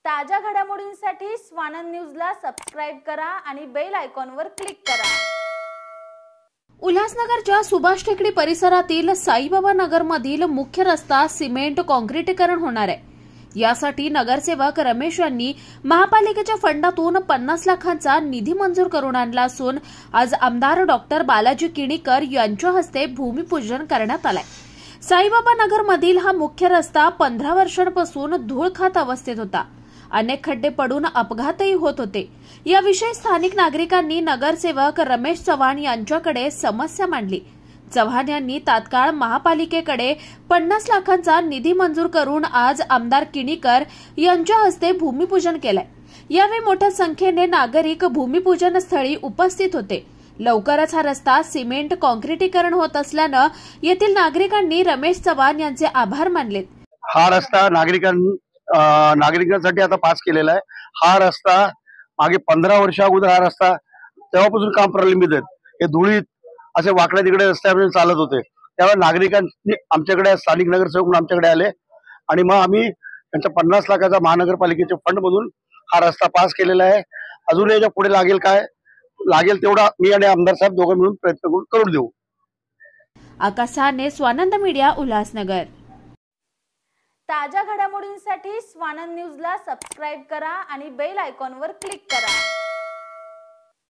ताज्या घडामोडींसाठी स्वानंद न्यूजला सबस्क्राइब करा आणि बेल आयकॉनवर क्लिक करा। उल्हासनगरच्या सुभाष टेकडी परिसरातील साईबाबा नगरमधील मुख्य रस्ता सिमेंट काँक्रिटीकरण होणार आहे। यासाठी नगरसेवक रमेश यांनी महापालिकेच्या फंडातून 50 लाखांचा निधी मंजूर करून आणला असून आज आमदार डॉक्टर बालाजी किणीकर यांच्या हस्ते भूमिपूजन करण्यात आले। साईबाबा नगरमधील हा मुख्य रस्ता 15 वर्षांपासून धूळ खात अवस्थेत होता। अनेक खड्डे पडून अपघातही होत होते। याविषयी स्थानिक नागरिकांनी नगरसेवक रमेश चव्हाण यांच्याकडे समस्या मांडली। चव्हाण यांनी तात्काळ महापालिकेकडे 50 लाखांचा निधी मंजूर करून आज आमदार किणीकर यांच्या हस्ते भूमिपूजन केले। यावेळी मोठ्या संख्येने नागरिक भूमिपूजन स्थळी उपस्थित होते। लवकरच हा रस्ता सिमेंट काँक्रिटीकरण होत असल्याने येथील नागरिकांनी रमेश चव्हाण यांचे आभार मानले। हा रस्ता नागरिकांसाठी आता पास केलेला आहे। हा रस्ता मागे 15 वर्ष अगोदर हा रस्ता तेव्हापासून काम प्रलंबित आहे। हे धुळीत असे वाकड्या तिकडे रस्त्यावर चालत होते, त्यामुळे नागरिकांनी आमच्याकडे स्थानिक नगरसेवक म्हणून आमच्याकडे आले आणि मग आम्ही त्यांच्या 50 लाखाचा महानगरपालिकेच्या फंड मधून हा रस्ता पास केलेला आहे। अजून याच्या पुढे लागेल तेवढा मी आणि आमदार साहेब दोघं मिळून प्रयत्न करून देऊ। आकाश साने, स्वानंद मीडिया, उल्हासनगर। ताज्या घडामोडींसाठी स्वानंद न्यूजला सबस्क्राइब करा आणि बेल आयकॉनवर क्लिक करा।